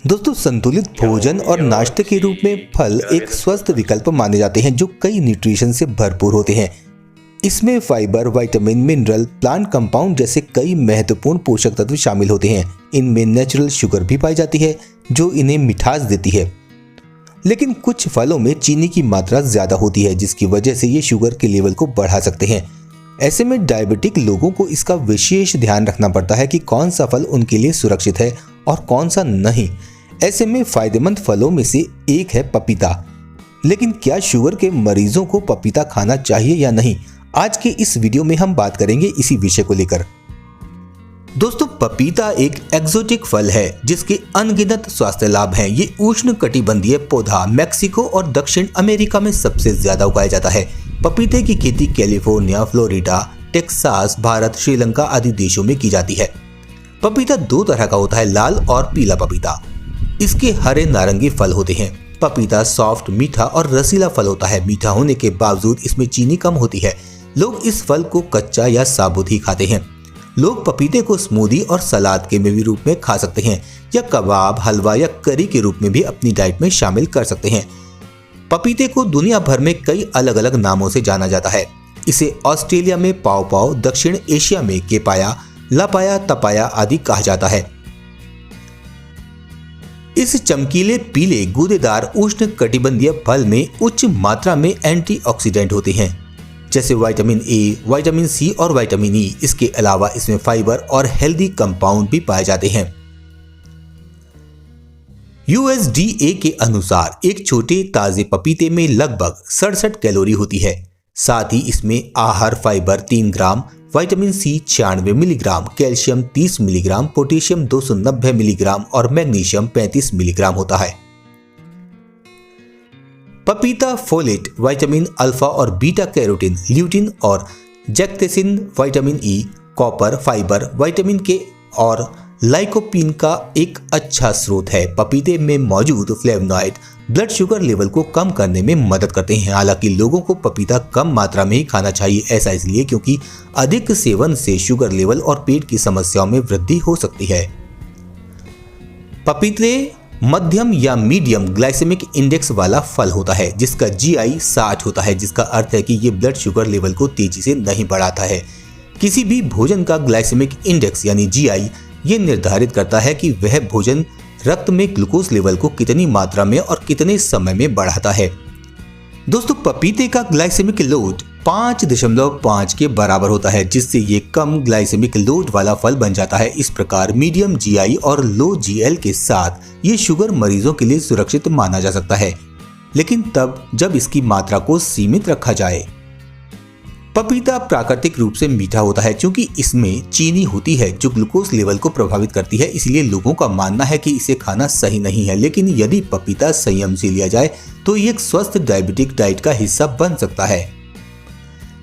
दोस्तों, संतुलित भोजन और नाश्ते के रूप में फल एक स्वस्थ विकल्प माने जाते हैं जो कई न्यूट्रिशन से भरपूर होते हैं। इसमें fibre, vitamin, mineral, plant compound जैसे कई महत्वपूर्ण पोषक तत्व शामिल होते हैं। इनमें नेचुरल शुगर भी पाई जाती है जो इन्हें मिठास देती है। लेकिन कुछ फलों में चीनी की मात्रा ज्यादा होती है जिसकी वजह से ये शुगर के लेवल को बढ़ा सकते हैं। ऐसे में डायबिटिक लोगों को इसका विशेष ध्यान रखना पड़ता है कि कौन सा फल उनके लिए सुरक्षित है और कौन सा नहीं। ऐसे में फायदेमंद फलों में से एक है पपीता। लेकिन क्या शुगर के मरीजों को पपीता खाना चाहिए या नहीं? आज के इस वीडियो में हम बात करेंगे इसी विषय को लेकर। दोस्तों, पपीता एक एक्सोटिक फल है जिसके अनगिनत स्वास्थ्य लाभ हैं। ये उष्णकटिबंधीय पौधा मेक्सिको और दक्षिण अमेरिका में सबसे ज्यादा उगाया जाता है। पपीते की खेती California, Florida, Texas, Bharat, Sri Lanka आदि देशों में की जाती है। पपीता दो तरह का होता है, लाल और पीला पपीता। इसके हरे नारंगी फल होते हैं। पपीता सॉफ्ट, मीठा और रसीला फल होता है। मीठा होने के बावजूद इसमें चीनी कम होती है। लोग इस फल को कच्चा या साबुत ही खाते हैं। लोग पपीते को स्मूदी और सलाद के भी रूप में खा सकते हैं या कबाब, हलवा या करी के रूप में भी अपनी डाइट में शामिल कर सकते हैं। पपीते को दुनिया भर में कई अलग अलग नामों से जाना जाता है। इसे ऑस्ट्रेलिया में पाव पाव, दक्षिण एशिया में केपाया, लापाया, तपाया आदि कहा जाता है। इस चमकीले पीले गूदेदार उष्णकटिबंधीय फल में उच्च मात्रा में एंटीऑक्सीडेंट होते हैं जैसे विटामिन ए, विटामिन सी और विटामिन ई। इसके अलावा इसमें फाइबर और हेल्दी कंपाउंड भी पाए जाते हैं। USDA के अनुसार एक छोटे ताजे पपीते में लगभग 67 कैलोरी होती है। साथ ही इसमें आहार फाइबर 3 ग्राम, vitamin C 96 milligram, calcium 30 milligram, potassium 290 milligram और मैग्नीशियम 35 मिलीग्राम होता है। पपीता फोलेट, विटामिन अल्फा और बीटा कैरोटीन, ल्यूटिन और zeaxanthin, vitamin E, copper, fibre, vitamin K और लाइकोपीन का एक अच्छा स्रोत है। पपीते में मौजूद फ्लेवोनॉइड ब्लड शुगर लेवल को कम करने में मदद करते हैं। हालांकि लोगों को पपीता कम मात्रा में ही खाना चाहिए। ऐसा इसलिए क्योंकि अधिक सेवन से शुगर लेवल और पेट की समस्याओं में वृद्धि हो सकती है। पपीते मध्यम या मीडियम ग्लाइसेमिक इंडेक्स वाला फल होता है जिसका GI 60 होता है, जिसका अर्थ है कि ये ब्लड शुगर लेवल को तेजी से नहीं बढ़ाता है। किसी भी भोजन का ग्लाइसेमिक इंडेक्स यानी GI ये निर्धारित करता है कि वह भोजन रक्त में ग्लूकोज लेवल को कितनी मात्रा में और कितने समय में बढ़ाता है। दोस्तों, पपीते का ग्लाइसेमिक लोड 5.5 के बराबर होता है जिससे ये कम ग्लाइसेमिक लोड वाला फल बन जाता है। इस प्रकार मीडियम GI और लो GL के साथ ये शुगर मरीजों के लिए सुरक्षित माना जा सकता है, लेकिन तब जब इसकी मात्रा को सीमित रखा जाए। पपीता प्राकृतिक रूप से मीठा होता है क्योंकि इसमें चीनी होती है जो ग्लूकोज लेवल को प्रभावित करती है। इसलिए लोगों का मानना है कि इसे खाना सही नहीं है, लेकिन यदि पपीता संयम से लिया जाए तो ये एक स्वस्थ डायबिटिक डाइट का हिस्सा बन सकता है।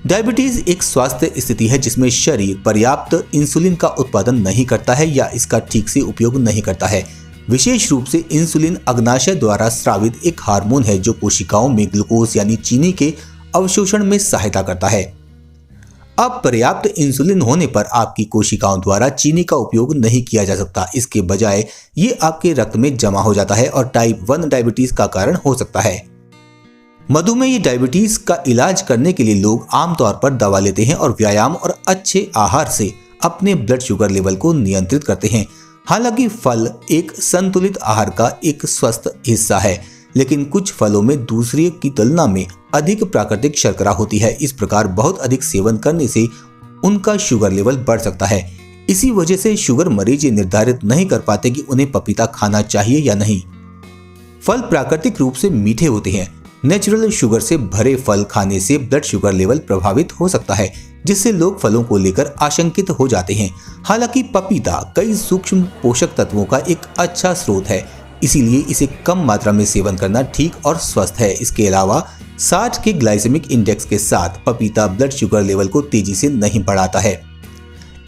डायबिटीज एक स्वास्थ्य स्थिति है जिसमें शरीर पर्याप्त इंसुलिन का उत्पादन नहीं करता है या इसका ठीक से उपयोग नहीं करता है। विशेष रूप से इंसुलिन अग्नाशय द्वारा स्रावित एक हार्मोन है जो कोशिकाओं में ग्लूकोज यानी चीनी के अवशोषण में सहायता करता है। अब पर्याप्त इंसुलिन होने पर आपकी कोशिकाओं द्वारा चीनी का उपयोग नहीं किया जा सकता। इसके बजाय ये आपके रक्त में जमा हो जाता है और टाइप 1 डायबिटीज का कारण हो सकता है। मधुमेह डायबिटीज का इलाज करने के लिए लोग आमतौर पर दवा लेते हैं और व्यायाम और अच्छे आहार से अपने ब्लड शुगर लेवल को नियंत्रित करते हैं। हालांकि फल एक संतुलित आहार का एक स्वस्थ हिस्सा है, लेकिन कुछ फलों में दूसरे की तुलना में अधिक प्राकृतिक शर्करा होती है। इस प्रकार बहुत अधिक सेवन करने से उनका शुगर लेवल बढ़ सकता है। इसी वजह से शुगर मरीज ये निर्धारित नहीं कर पाते कि उन्हें पपीता खाना चाहिए या नहीं। फल प्राकृतिक रूप से मीठे होते हैं। नेचुरल शुगर से भरे फल खाने से ब्लड शुगर लेवल प्रभावित हो सकता है, जिससे लोग फलों को लेकर आशंकित हो जाते हैं। हालांकि पपीता कई सूक्ष्म पोषक तत्वों का एक अच्छा स्रोत है, इसीलिए इसे कम मात्रा में सेवन करना ठीक और स्वस्थ है। इसके अलावा 60 के ग्लाइसेमिक इंडेक्स के साथ पपीता ब्लड शुगर लेवल को तेजी से नहीं बढ़ाता है।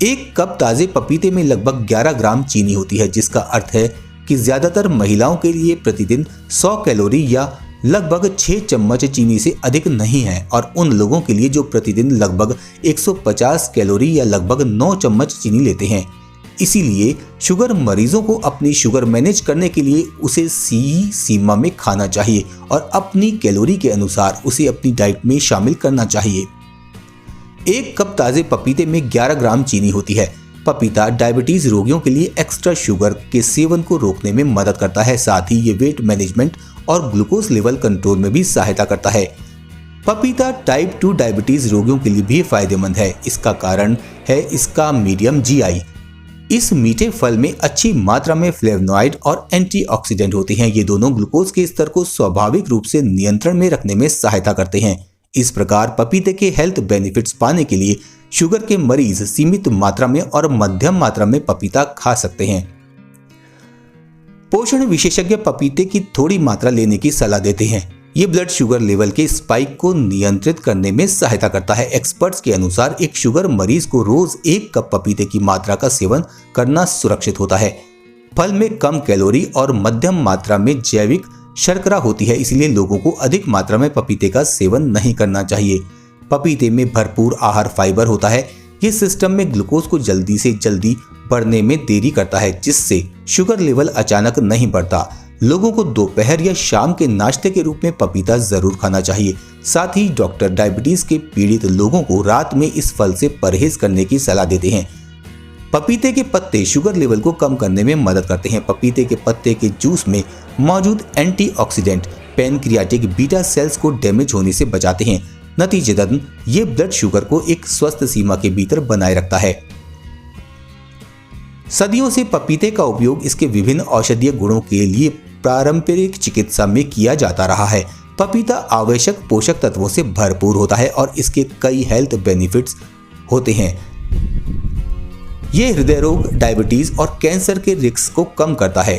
एक कप ताजे पपीते में लगभग 11 ग्राम चीनी होती है, जिसका अर्थ है कि ज्यादातर महिलाओं के लिए प्रतिदिन 100 कैलोरी या लगभग 6 चम्मच चीनी से अधिक नहीं है, और उन लोगों के लिए जो प्रतिदिन लगभग 150 कैलोरी या लगभग 9 चम्मच चीनी लेते हैं इसीलिए शुगर मरीजों को अपनी शुगर मैनेज करने के लिए उसे सही सीमा में खाना चाहिए और अपनी कैलोरी के अनुसार उसे अपनी डाइट में शामिल करना चाहिए। 1 कप ताजे पपीते में 11 ग्राम चीनी होती है। पपीता डायबिटीज रोगियों के लिए एक्स्ट्रा शुगर के सेवन को रोकने में मदद करता है। साथ ही ये वेट मैनेजमेंट और ग्लूकोज लेवल कंट्रोल में भी सहायता करता है। पपीता टाइप 2 डायबिटीज रोगियों के लिए भी फायदेमंद है। इसका कारण है इसका मीडियम जीआई। इस मीठे फल में अच्छी मात्रा में फ्लेवोनॉइड और एंटीऑक्सीडेंट होते हैं। ये दोनों ग्लूकोज के स्तर को स्वाभाविक रूप से नियंत्रण में रखने में सहायता करते हैं। इस प्रकार पपीते के हेल्थ बेनिफिट्स पाने के लिए शुगर के मरीज सीमित मात्रा में और मध्यम मात्रा में पपीता खा सकते हैं। पोषण विशेषज्ञ पपीते की थोड़ी मात्रा लेने की सलाह देते हैं। ये ब्लड शुगर लेवल के स्पाइक को नियंत्रित करने में सहायता करता है। एक्सपर्ट्स के अनुसार एक शुगर मरीज को रोज 1 कप पपीते की मात्रा का सेवन करना सुरक्षित होता है। फल में कम कैलोरी और मध्यम मात्रा में जैविक शर्करा होती है, इसलिए लोगों को अधिक मात्रा में पपीते का सेवन नहीं करना चाहिए। पपीते में भरपूर आहार फाइबर होता है। ये सिस्टम में ग्लूकोज को जल्दी से जल्दी बढ़ने में देरी करता है, जिससे शुगर लेवल अचानक नहीं बढ़ता। लोगों को दोपहर या शाम के नाश्ते के रूप में पपीता जरूर खाना चाहिए। साथ ही डॉक्टर डायबिटीज के पीड़ित लोगों को रात में इस फल से परहेज करने की सलाह देते हैं। पपीते के पत्ते शुगर लेवल को कम करने में मदद करते हैं। पपीते के पत्ते के जूस में मौजूद एंटीऑक्सीडेंट पैनक्रियाटिक बीटा सेल्स को डैमेज होने से बचाते हैं। नतीजतन ये ब्लड शुगर को एक स्वस्थ सीमा के भीतर बनाए रखता है। सदियों से पपीते का उपयोग इसके विभिन्न औषधीय गुणों के लिए पारंपरिक चिकित्सा में किया जाता रहा है। पपीता आवश्यक पोषक तत्वों से भरपूर होता है और इसके कई हेल्थ बेनिफिट्स होते हैं। ये हृदय रोग, डायबिटीज और कैंसर के रिस्क को कम करता है।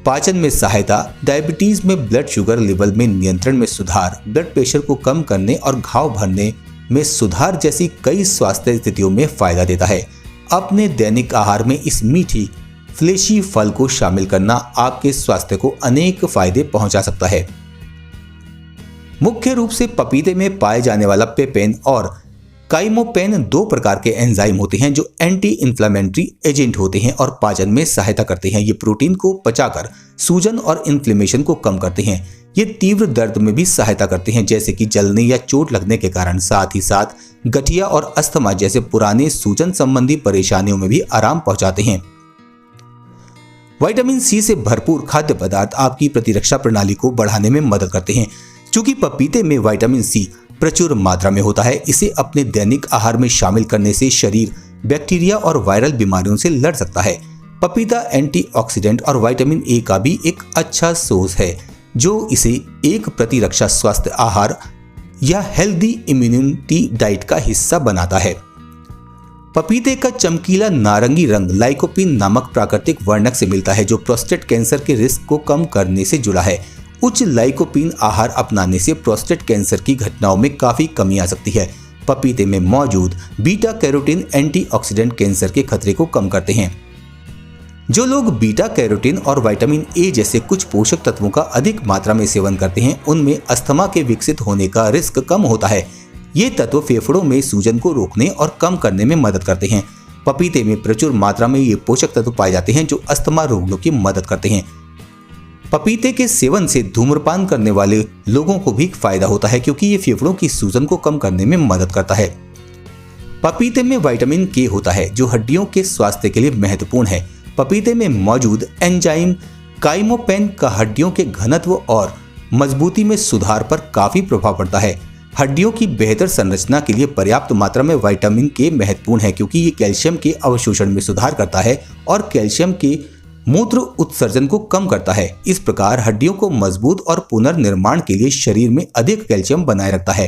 पाचन में सहायता, डायबिटीज में ब्लड शुगर लेवल में नियंत्रण में सुधार, ब्लड प्रेशर को कम करने और घाव भरने में सुधार जैसी कई स्वास्थ्य स्थितियों में फायदा देता है। अपने दैनिक आहार में इस मीठी फ्लेशी फल को शामिल करना आपके स्वास्थ्य को अनेक फायदे पहुंचा सकता है। मुख्य रूप से पपीते में पाए जाने वाला पेपेन और काइमोपेन 2 प्रकार के एंजाइम होते हैं जो एंटी इन्फ्लेमेटरी एजेंट होते हैं और पाचन में सहायता करते हैं। ये प्रोटीन को पचाकर सूजन और इन्फ्लेमेशन को कम करते हैं। ये तीव्र दर्द में भी सहायता करते हैं, जैसे कि जलने या चोट लगने के कारण। साथ ही साथ गठिया और अस्थमा जैसे पुराने सूजन संबंधी परेशानियों में भी आराम पहुंचाते हैं। विटामिन सी से भरपूर खाद्य पदार्थ आपकी प्रतिरक्षा प्रणाली को बढ़ाने में मदद करते हैं। चूंकि पपीते में विटामिन सी प्रचुर मात्रा में होता है, इसे अपने दैनिक आहार में शामिल करने से शरीर बैक्टीरिया और वायरल बीमारियों से लड़ सकता है। पपीता एंटीऑक्सीडेंट और विटामिन ए का भी एक अच्छा सोर्स है, जो इसे एक प्रतिरक्षा स्वास्थ्य आहार या हेल्दी इम्यूनिटी डाइट का हिस्सा बनाता है। पपीते का चमकीला नारंगी रंग लाइकोपीन नामक प्राकृतिक वर्णक से मिलता है, जो प्रोस्टेट कैंसर के रिस्क को कम करने से जुड़ा है। उच्च लाइकोपीन आहार अपनाने से प्रोस्टेट कैंसर की घटनाओं में काफी कमी आ सकती है। पपीते में मौजूद बीटा कैरोटीन एंटीऑक्सीडेंट कैंसर के खतरे को कम करते हैं। जो लोग बीटा कैरोटीन और विटामिन ए जैसे कुछ पोषक तत्वों का अधिक मात्रा में सेवन करते हैं, उनमें अस्थमा के विकसित होने का रिस्क कम होता है। ये तत्व फेफड़ों में सूजन को रोकने और कम करने में मदद करते हैं। पपीते में प्रचुर मात्रा में ये पोषक तत्व पाए जाते हैं जो अस्थमा रोगियों की मदद करते हैं। पपीते के सेवन से धूम्रपान करने वाले लोगों को भी फायदा होता है, क्योंकि ये फेफड़ों की सूजन को कम करने में मदद करता है। पपीते में विटामिन के होता है, जो हड्डियों के स्वास्थ्य के लिए महत्वपूर्ण है। पपीते में मौजूद एंजाइम काइमोपेन का हड्डियों के घनत्व और मजबूती में सुधार पर काफी प्रभाव पड़ता है। हड्डियों की बेहतर संरचना के लिए पर्याप्त मात्रा में विटामिन के महत्वपूर्ण है, क्योंकि ये कैल्शियम के अवशोषण में सुधार करता है और कैल्शियम के मूत्र उत्सर्जन को कम करता है। इस प्रकार हड्डियों को मजबूत और पुनर्निर्माण के लिए शरीर में अधिक कैल्शियम बनाए रखता है।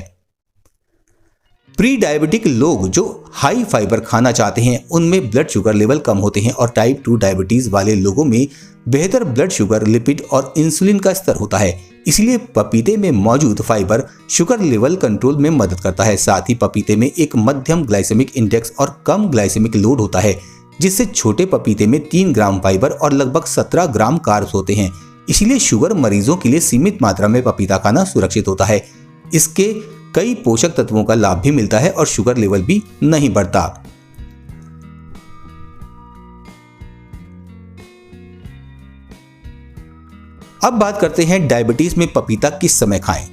प्री डायबिटिक लोग जो हाई फाइबर खाना चाहते हैं, उनमें ब्लड शुगर लेवल कम होते हैं और टाइप 2 डायबिटीज वाले लोगों में बेहतर ब्लड शुगर, लिपिड और इंसुलिन का स्तर होता है। इसलिए पपीते में मौजूद फाइबर शुगर लेवल कंट्रोल में मदद करता है। साथ ही पपीते में एक मध्यम ग्लाइसेमिक इंडेक्स और कम ग्लाइसेमिक लोड होता है, जिससे छोटे पपीते में 3 ग्राम फाइबर और लगभग 17 ग्राम कार्ब्स होते हैं। इसलिए शुगर मरीजों के लिए सीमित मात्रा में पपीता खाना सुरक्षित होता है। इसके कई पोषक तत्वों का लाभ भी मिलता है और शुगर लेवल भी नहीं बढ़ता। अब बात करते हैं डायबिटीज में पपीता किस समय खाएं।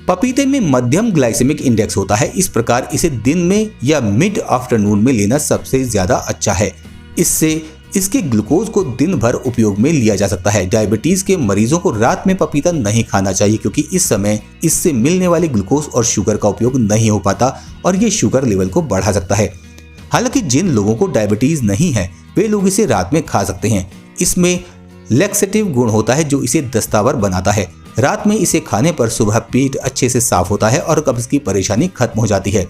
पपीते में मध्यम ग्लाइसेमिक इंडेक्स होता है, इस प्रकार इसे दिन में या मिड आफ्टरनून में लेना सबसे ज्यादा अच्छा है। इससे इसके ग्लूकोज को दिन भर उपयोग में लिया जा सकता है। डायबिटीज के मरीजों को रात में पपीता नहीं खाना चाहिए क्योंकि इस समय इससे मिलने वाले ग्लूकोज और शुगर का उपयोग नहीं हो पाता और ये शुगर लेवल को बढ़ा सकता है। हालांकि जिन लोगों को डायबिटीज नहीं है वे लोग इसे रात में खा सकते हैं। इसमें लैक्सेटिव गुण होता है जो इसे दस्तावर बनाता है। रात में इसे खाने पर सुबह पेट अच्छे से साफ होता है और कब्ज की परेशानी खत्म हो जाती है।